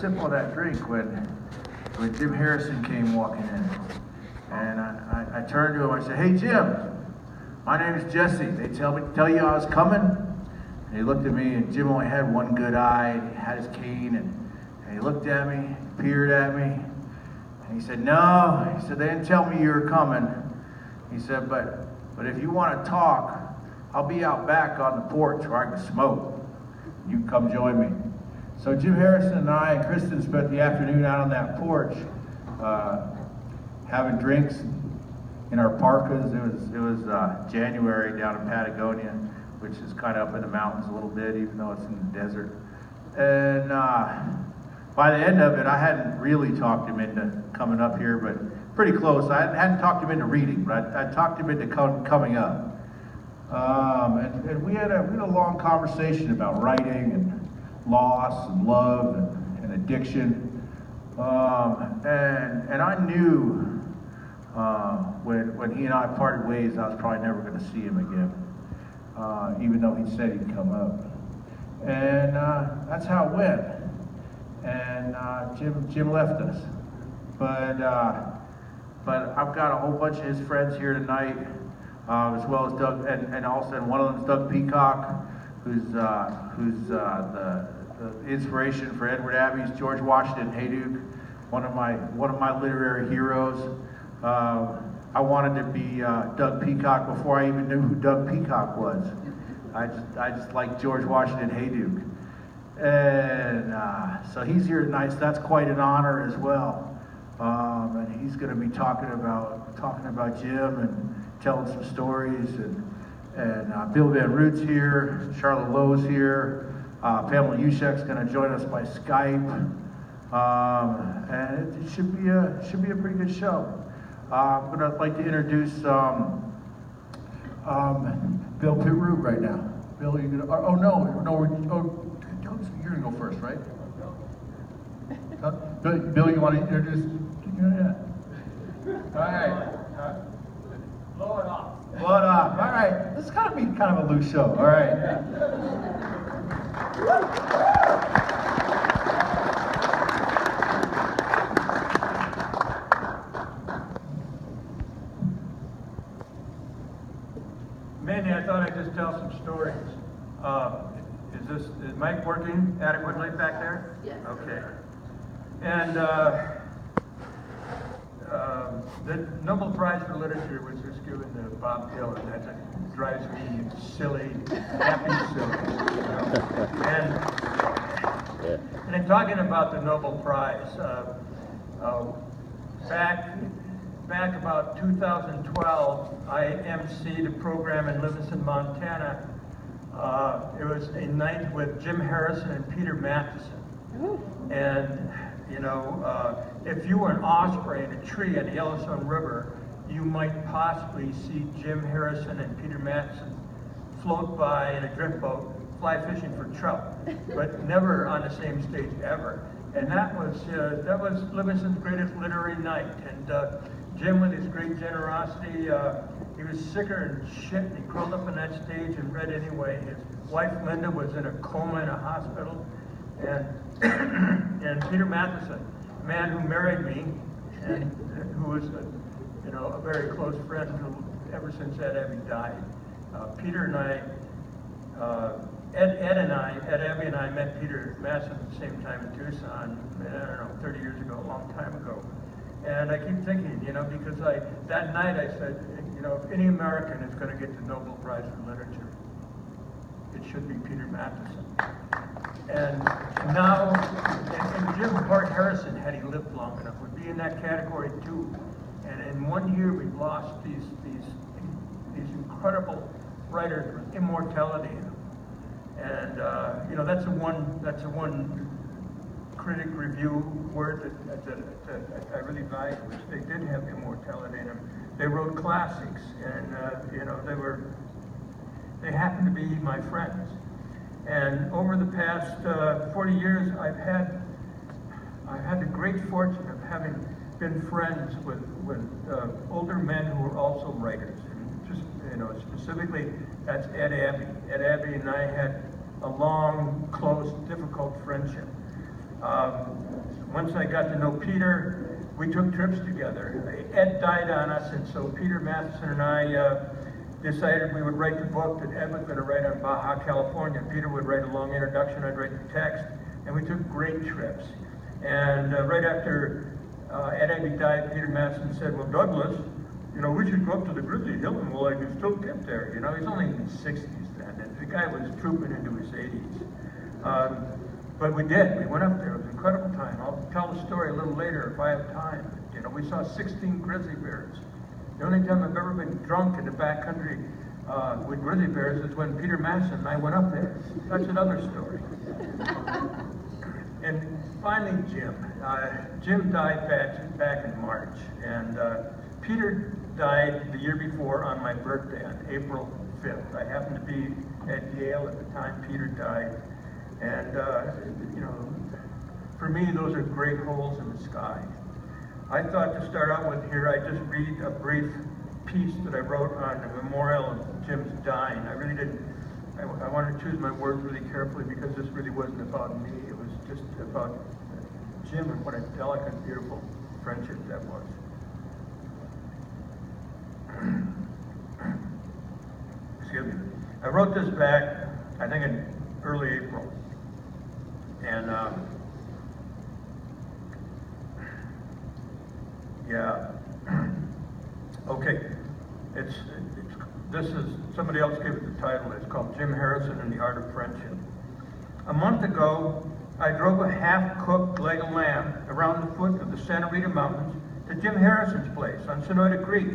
sip of that drink when Jim Harrison came walking in. And I turned to him, I said, "Hey Jim, my name is Jesse. They tell you I was coming?" And he looked at me, and Jim only had one good eye, and he had his cane, and he looked at me, peered at me, and he said, "No," he said, "they didn't tell me you were coming." He said, but if you want to talk, I'll be out back on the porch where I can smoke. You can come join me. So Jim Harrison and I and Kristen spent the afternoon out on that porch, having drinks in our parkas. It was January down in Patagonia, which is kind of up in the mountains a little bit, even though it's in the desert. And by the end of it, I hadn't really talked him into coming up here, but pretty close. I hadn't talked him into reading, but I talked him into coming up. And we had a long conversation about writing and loss and love and addiction. And I knew when he and I parted ways, I was probably never going to see him again, even though he said he'd come up. And that's how it went. And Jim left us. But I've got a whole bunch of his friends here tonight, as well as Doug, and also one of them is Doug Peacock, who's the inspiration for Edward Abbey's George Washington Hayduke, one of my literary heroes. I wanted to be Doug Peacock before I even knew who Doug Peacock was. I just liked George Washington Hayduke, and so he's here tonight. So that's quite an honor as well. And he's going to be talking about Jim and telling some stories. And Bill Van Root's here, Charlotte Lowe's here. Pamela Yushek's going to join us by Skype, and it should be a pretty good show. I'm going to like to introduce Bill Pitt-Root right now. Bill, you're going to? Oh no, you're going to go first, right? Bill, you want to introduce? Yeah. All right. Blow it off. Blow it off. All right. This is going to be kind of a loose show. All right. Mandy, I thought I'd just tell some stories. Is Mike working adequately back there? Yes. Okay. And the Nobel Prize for Literature was just given to Bob Dylan. That drives me silly, happy silly. You know? And in talking about the Nobel Prize, back about 2012, I emceed a program in Livingston, Montana. It was a night with Jim Harrison and Peter Matheson. And, you know, if you were an osprey in a tree on the Yellowstone River, you might possibly see Jim Harrison and Peter Matheson float by in a drift boat, fly fishing for trout, but never on the same stage ever. And that was Livingston's greatest literary night. And Jim, with his great generosity, he was sicker than shit, and he crawled up on that stage and read anyway. His wife Linda was in a coma in a hospital, and and Peter Matheson, a man who married me, and who was a very close friend ever since Ed Abbey died. Peter and I, Ed Abbey and I met Peter Matheson at the same time in Tucson, I don't know, 30 years ago, a long time ago. And I keep thinking, because that night I said, if any American is going to get the Nobel Prize for Literature, it should be Peter Matheson. And now, and Jim Hart Harrison, had he lived long enough, would be in that category too. And in 1 year, we've lost these incredible writers with immortality in them. And that's the one critic review word that I really value, which they did have immortality in them. They wrote classics, and they happened to be my friends. And over the past 40 years, I've had the great fortune of having been friends with older men who were also writers. And just specifically, that's Ed Abbey. Ed Abbey and I had a long, close, difficult friendship. Once I got to know Peter, we took trips together. Ed died on us, and so Peter Matheson and I decided we would write the book that Ed was going to write on Baja California. Peter would write a long introduction, I'd write the text, and we took great trips. And right after Ed Abbey died, Peter Matheson said, well, Douglas, you know, we should go up to the Grizzly Hill and we'll still get there. You know, he's only in his 60s then, and the guy was trooping into his 80s. But we did. We went up there. It was an incredible time. I'll tell the story a little later if I have time. You know, we saw 16 grizzly bears. The only time I've ever been drunk in the backcountry with grizzly bears is when Peter Matheson and I went up there. That's another story. And finally, Jim. Jim died back in March, and Peter died the year before on my birthday, on April 5th. I happened to be at Yale at the time Peter died. And, you know, for me, those are great holes in the sky. I thought to start out with here, I'd just read a brief piece that I wrote on the memorial of Jim's dying. I really didn't, I wanted to choose my words really carefully because this really wasn't about me. It was just about Jim and what a delicate, beautiful friendship that was. Excuse me. I wrote this back, I think in early April. And yeah, okay. This is somebody else gave it the title. It's called Jim Harrison and the Art of Friendship. A month ago, I drove a half-cooked leg of lamb around the foot of the Santa Rita Mountains to Jim Harrison's place on Sonoyta Creek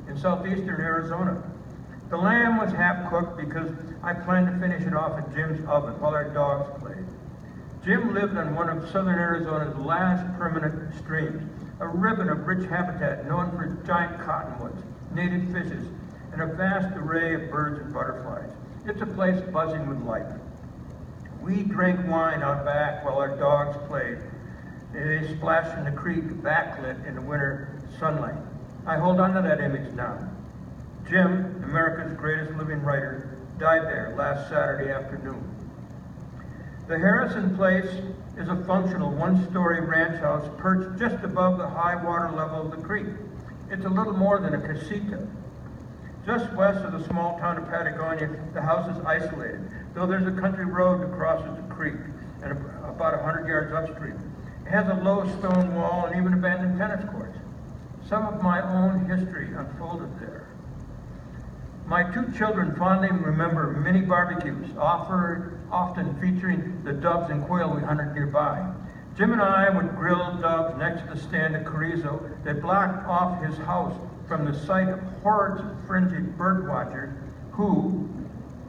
in southeastern Arizona. The lamb was half-cooked because I planned to finish it off in Jim's oven while our dogs played. Jim lived on one of southern Arizona's last permanent streams, a ribbon of rich habitat known for giant cottonwoods, native fishes, and a vast array of birds and butterflies. It's a place buzzing with life. We drank wine out back while our dogs played. They splashed in the creek, backlit in the winter sunlight. I hold on to that image now. Jim, America's greatest living writer, died there last Saturday afternoon. The Harrison place is a functional one-story ranch house perched just above the high water level of the creek. It's a little more than a casita. Just west of the small town of Patagonia, the house is isolated, though there's a country road that crosses the creek and about 100 yards upstream. It has a low stone wall and even abandoned tennis courts. Some of my own history unfolded there. My two children fondly remember many barbecues, often featuring the doves and quail we hunted nearby. Jim and I would grill doves next to the stand of chorizo that blocked off his house from the sight of hordes of fringy bird watchers who,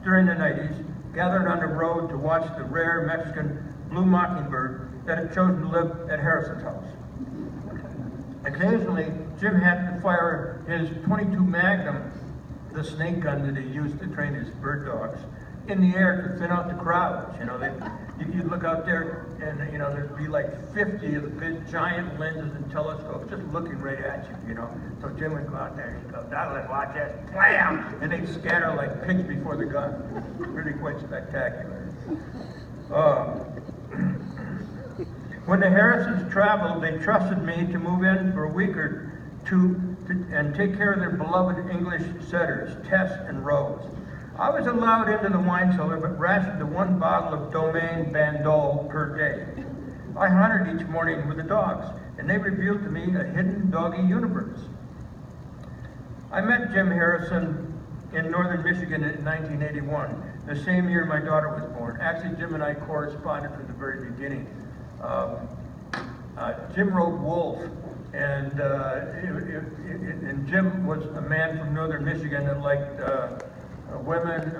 during the 90s, gathered on the road to watch the rare Mexican blue mockingbird that had chosen to live at Harrison's house. Occasionally, Jim had to fire his .22 Magnum, the snake gun that he used to train his bird dogs, in the air to thin out the crowds. You know, you'd look out there and, you know, there'd be like 50 of the big giant lenses and telescopes just looking right at you, you know. So Jim would go out there and he'd go, Douglas, watch this, blam! And they'd scatter like pigs before the gun. Really quite spectacular. When the Harrisons traveled, they trusted me to move in for a week or two and take care of their beloved English setters, Tess and Rose. I was allowed into the wine cellar, but rationed to 1 bottle of Domaine Bandol per day. I hunted each morning with the dogs, and they revealed to me a hidden doggy universe. I met Jim Harrison in northern Michigan in 1981, the same year my daughter was born. Actually, Jim and I corresponded from the very beginning. Jim wrote Wolf, and Jim was a man from northern Michigan that liked women,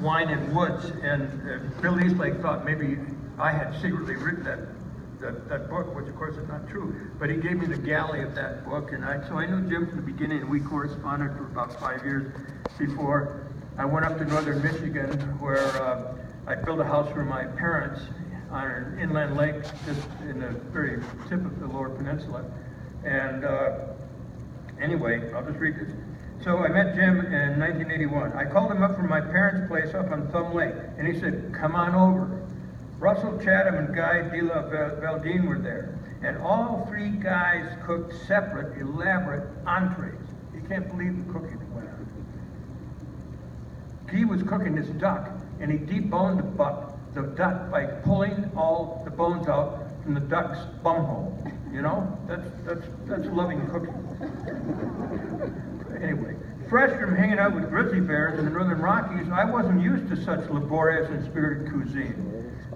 wine, and woods. And Bill Eastlake thought maybe I had secretly written that book, which of course is not true. But he gave me the galley of that book, and so I knew Jim from the beginning, and we corresponded for about 5 years before I went up to northern Michigan, where I built a house for my parents on an inland lake just in the very tip of the Lower Peninsula. And anyway, I'll just read this. So I met Jim in 1981. I called him up from my parents' place up on Thumb Lake, and he said, come on over. Russell Chatham and Guy de la Valdine were there. And all three guys cooked separate, elaborate entrees. You can't believe the cooking that went on. Guy was cooking this duck, and he deboned the duck by pulling all the bones out from the duck's bumhole. You know, that's loving cooking. Anyway, fresh from hanging out with grizzly bears in the Northern Rockies, I wasn't used to such laborious and spirited cuisine.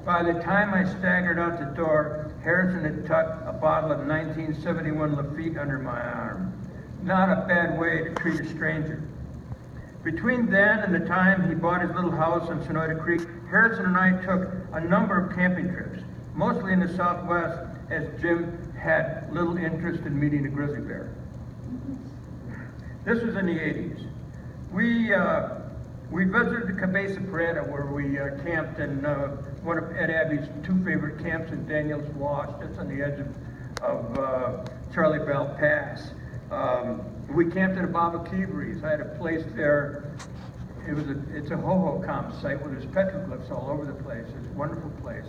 By the time I staggered out the door, Harrison had tucked a bottle of 1971 Lafitte under my arm. Not a bad way to treat a stranger. Between then and the time he bought his little house on Sonoyta Creek, Harrison and I took a number of camping trips, mostly in the Southwest, as Jim had little interest in meeting a grizzly bear. This was in the 80s. We visited the Cabeza Prieta, where we camped in one of Ed Abbey's two favorite camps in Daniels Wash. That's on the edge of Charlie Bell Pass. We camped at a Baba Kivri's. I had a place there. It's a Hohokam site where there's petroglyphs all over the place. It's a wonderful place.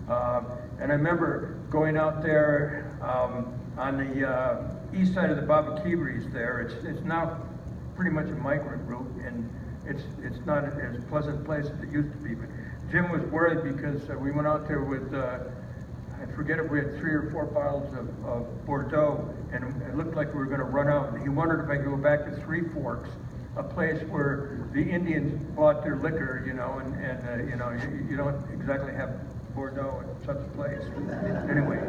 And I remember going out there on the east side of the Baba Kivri's there. It's now pretty much a migrant route, and it's not as pleasant a place as it used to be. But Jim was worried because we went out there with, I forget if we had 3 or 4 bottles of Bordeaux, and it looked like we were going to run out. And he wondered if I could go back to Three Forks, a place where the Indians bought their liquor, you know, and you know, you don't exactly have Bordeaux in such a place. Anyway,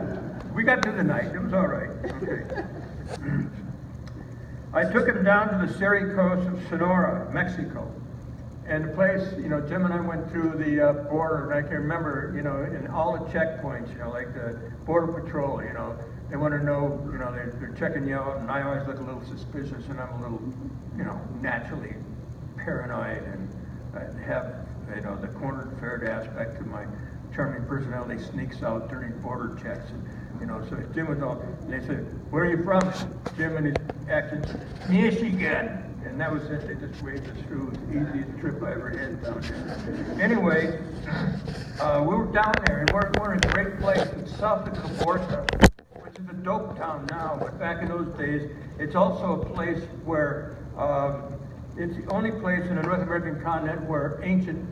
we got through the night. It was all right. Okay. I took him down to the Seri coast of Sonora, Mexico. And the place, you know, Jim and I went through the border, and I can remember, you know, in all the checkpoints, you know, like the Border Patrol, you know, they want to know, you know, they're checking you out, and I always look a little suspicious, and I'm a little, you know, naturally paranoid, and have, you know, the cornered ferret aspect to my charming personality sneaks out during border checks. And, you know, so Jim was all, and they said, "Where are you from?" Jim and his accent, "Michigan." And that was it. They just waved us through. It was the easiest trip I ever had down there. Anyway, we were down there, and we're in a great place in south of Caborca, which is a dope town now, but back in those days, it's also a place where, it's the only place in the North American continent where ancient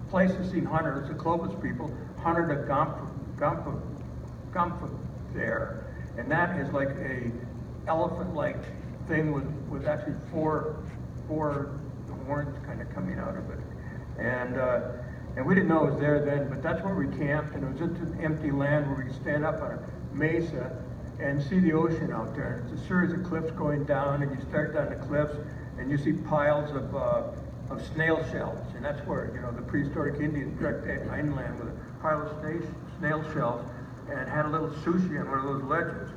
Pleistocene hunters, the Clovis people, hunted a Gompa bear. And that is like a elephant-like thing with actually four horns kind of coming out of it. And we didn't know it was there then, but that's where we camped, and it was just an empty land where we could stand up on a mesa and see the ocean out there. It's a series of cliffs going down, and you start down the cliffs, and you see piles of snail shells, and that's where, you know, the prehistoric Indians trekked inland with a pile of snail shells and had a little sushi on one of those ledges.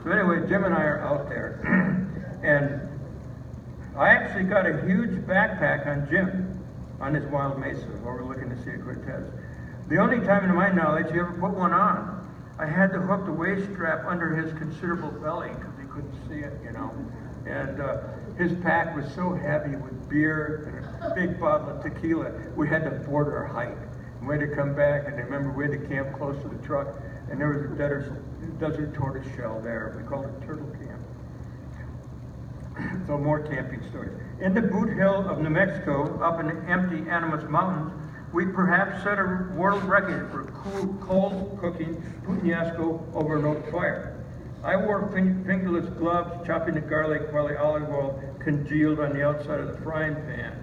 So anyway, Jim and I are out there, and I actually got a huge backpack on Jim on this wild mesa overlooking the Sea of Cortez. The only time, to my knowledge, he ever put one on. I had to hook the waist strap under his considerable belly because he couldn't see it, you know. And his pack was so heavy with beer and a big bottle of tequila, we had to board our hike. We had to come back, and I remember we had to camp close to the truck, and there was a desert tortoise shell there. We called it Turtle Camp. So more camping stories. In the boot hill of New Mexico, up in the empty Animas Mountains, we perhaps set a world record for cold cooking puñasco over an oak fire. I wore fingerless gloves chopping the garlic while the olive oil congealed on the outside of the frying pan.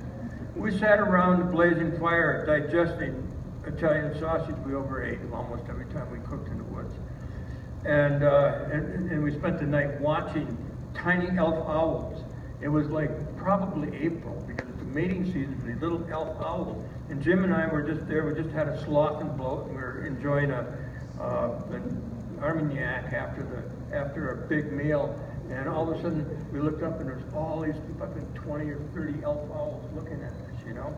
We sat around the blazing fire digesting Italian sausage we overate almost every time we cooked in the woods. And we spent the night watching tiny elf owls. It was like probably April because it's the mating season for these little elf owls. And Jim and I were just there. We just had a sloth and bloat, and we were enjoying an Armagnac after a big meal. And all of a sudden, we looked up, and there's all these fucking 20 or 30 elf owls looking at us, you know.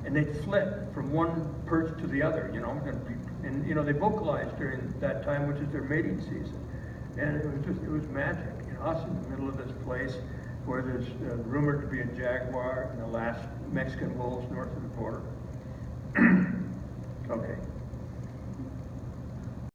And they'd flit from one perch to the other, you know. And you know, they vocalized during that time, which is their mating season. And it was magic. You know, us in the middle of this place where there's rumored to be a jaguar and the last Mexican wolves north of the border. Okay.